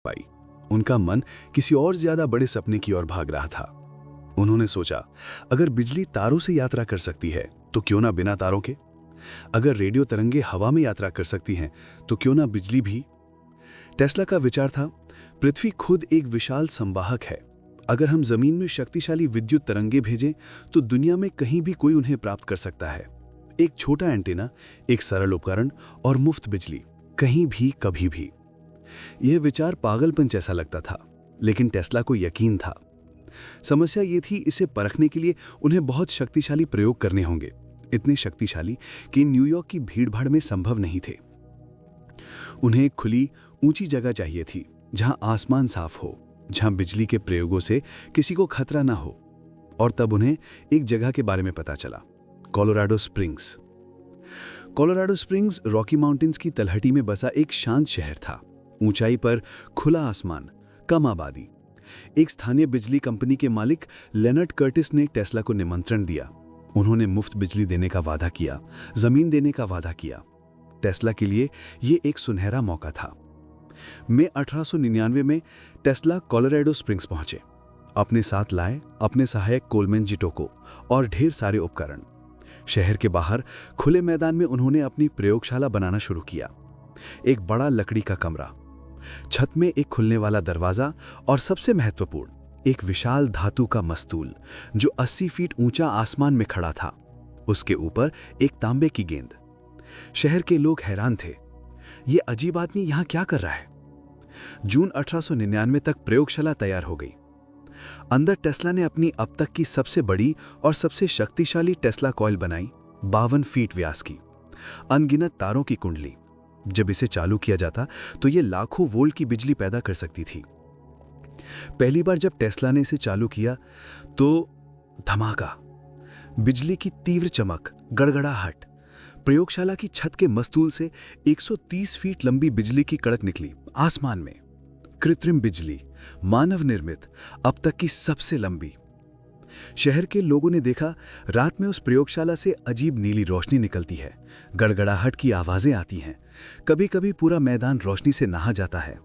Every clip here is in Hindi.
पाई। उनका मन किसी और ज्यादा बड़े सपने की ओर भाग रहा था। उन्होंने सोचा, अगर बिजली तारों से यात्रा कर सकती है तो क्यों ना बिना तारों के? अगर रेडियो तरंगे हवा में यात्रा कर सकती हैं तो क्यों ना बिजली भी? टेस्ला का विचार था, पृथ्वी खुद एक विशाल संवाहक है। अगर हम जमीन में शक्तिशाली विद्युत तरंगे भेजें तो दुनिया में कहीं भी कोई उन्हें प्राप्त कर सकता है। एक छोटा एंटीना, एक सरल उपकरण और मुफ्त बिजली, कहीं भी कभी भी। यह विचार पागलपन जैसा लगता था, लेकिन टेस्ला को यकीन था। समस्या ये थी, इसे परखने के लिए उन्हें बहुत शक्तिशाली प्रयोग करने होंगे, इतने शक्तिशाली कि न्यूयॉर्क की भीड़भाड़ में संभव नहीं थे। उन्हें एक खुली ऊंची जगह चाहिए थी, जहां आसमान साफ हो, जहां बिजली के प्रयोगों से किसी को खतरा ना हो। और तब उन्हें एक जगह के बारे में पता चला, Colorado springs. Colorado springs Rocky mountains की तलहटी में बसा एक शांत शहर था। ऊंचाई पर खुला आसमान, कम आबादी। एक स्थानीय बिजली कंपनी के मालिक लेनर्ड कर्टिस ने टेस्ला को निमंत्रण दिया। उन्होंने मुफ्त बिजली देने का वादा किया, जमीन देने का वादा किया। टेस्ला के लिए यह एक सुनहरा मौका था। मई 1899 में टेस्ला कोलोराडो स्प्रिंग्स पहुंचे। अपने साथ लाए अपने सहायक कोलमैन जिटोको और ढेर सारे उपकरण। शहर के बाहर खुले मैदान में उन्होंने अपनी प्रयोगशाला बनाना शुरू किया। एक बड़ा लकड़ी का कमरा, छत में एक खुलने वाला दरवाजा और सबसे महत्वपूर्ण, एक विशाल धातु का मस्तूल जो 80 फीट ऊंचा आसमान में खड़ा था। उसके ऊपर एक तांबे की गेंद। शहर के लोग हैरान थे, ये अजीब आदमी यहां क्या कर रहा है? जून 1899 तक प्रयोगशाला तैयार हो गई। अंदर टेस्ला ने अपनी अब तक की सबसे बड़ी और सबसे शक्तिशाली टेस्ला कॉइल बनाई, 52 फीट व्यास की, अनगिनत तारों की कुंडली। जब इसे चालू किया जाता तो यह लाखों वोल्ट की बिजली पैदा कर सकती थी। पहली बार जब टेस्ला ने इसे चालू किया तो धमाका, बिजली की तीव्र चमक, गड़गड़ाहट। प्रयोगशाला की छत के मस्तूल से 130 फीट लंबी बिजली की कड़क निकली आसमान में। कृत्रिम बिजली, मानव निर्मित, अब तक की सबसे लंबी। शहर के लोगों ने देखा, रात में उस प्रयोगशाला से अजीब नीली रोशनी निकलती है, गड़गड़ाहट की आवाजें आती हैं। कभी कभी पूरा मैदान रोशनी से नहा जाता है।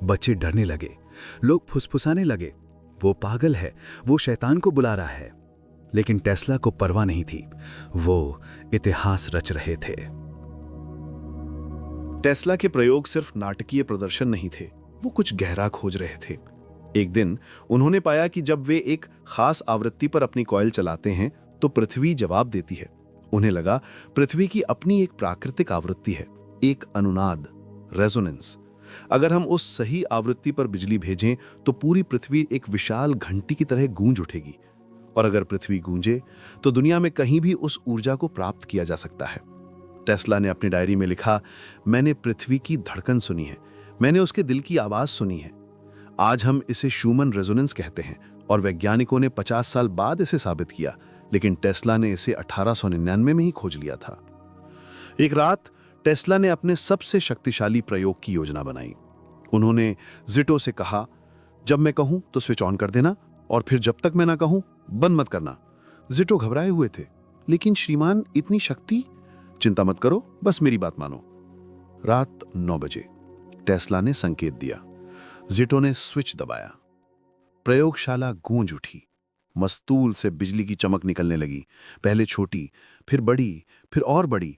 बच्चे डरने लगे, लोग फुसफुसाने लगे, वो पागल है, वो शैतान को बुला रहा है। लेकिन टेस्ला को परवाह नहीं थी, वो इतिहास रच रहे थे। टेस्ला के प्रयोग सिर्फ नाटकीय प्रदर्शन नहीं थे, वो कुछ गहरा खोज रहे थे। एक दिन उन्होंने पाया कि जब वे एक खास आवृत्ति पर अपनी कॉइल चलाते हैं तो पृथ्वी जवाब देती है। उन्हें लगा पृथ्वी की अपनी एक प्राकृतिक आवृत्ति है, एक अनुनाद, रेजोनेंस। अगर हम उस सही आवृत्ति पर बिजली भेजें तो पूरी पृथ्वी एक विशाल घंटी की तरह गूंज उठेगी। और अगर पृथ्वी गूंजे तो दुनिया में कहीं भी उस ऊर्जा को प्राप्त किया जा सकता है। टेस्ला ने अपनी डायरी में लिखा, मैंने पृथ्वी की धड़कन सुनी है, मैंने उसके दिल की आवाज सुनी है। आज हम इसे शूमन रेजोनेंस कहते हैं और वैज्ञानिकों ने 50 साल बाद इसे साबित किया, लेकिन टेस्ला ने इसे 1899 में ही खोज लिया था। एक रात टेस्ला ने अपने सबसे शक्तिशाली प्रयोग की योजना बनाई। उन्होंने जिटो से कहा, जब मैं कहूं तो स्विच ऑन कर देना और फिर जब तक मैं ना कहूं बंद मत करना। जिटो घबराए हुए थे, लेकिन श्रीमान इतनी शक्ति? चिंता मत करो, बस मेरी बात मानो। रात 9 बजे टेस्ला ने संकेत दिया। जिटो ने स्विच दबाया। प्रयोगशाला गूंज उठी। मस्तूल से बिजली की चमक निकलने लगी, पहले छोटी, फिर बड़ी, फिर और बड़ी।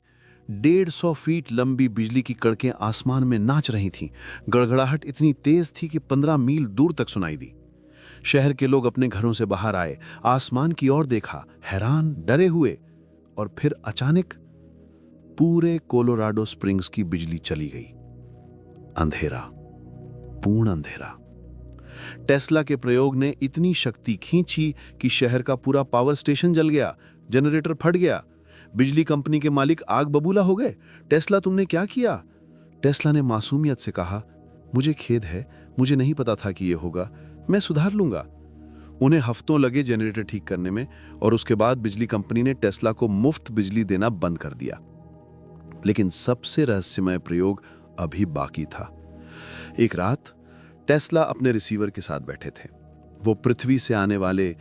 150 फीट लंबी बिजली की कड़कें आसमान में नाच रही थीं। गड़गड़ाहट इतनी तेज थी कि 15 मील दूर तक सुनाई दी। शहर के लोग अपने घरों से बाहर आए, आसमान की ओर देखा, हैरान, डरे हुए। और फिर अचानक पूरे कोलोराडो स्प्रिंग्स की बिजली चली गई। अंधेरा, पूर्ण अंधेरा। टेस्ला के प्रयोग ने इतनी शक्ति खींची कि शहर का पूरा पावर स्टेशन जल गया, जनरेटर फट गया, बिजली कंपनी के मालिक आग बबूला हो गए। टेस्ला, तुमने क्या किया? टेस्ला ने मासूमियत से कहा, मुझे खेद है, मुझे नहीं पता था कि यह होगा, मैं सुधार लूंगा। उन्हें हफ्तों लगे जनरेटर ठीक करने में और उसके बाद बिजली कंपनी ने टेस्ला को मुफ्त बिजली देना बंद कर दिया। लेकिन सबसे रहस्यमय प्रयोग अभी बाकी था। एक रात टेस्ला अपने रिसीवर के साथ बैठे थे। वो पृथ्वी से आने वाले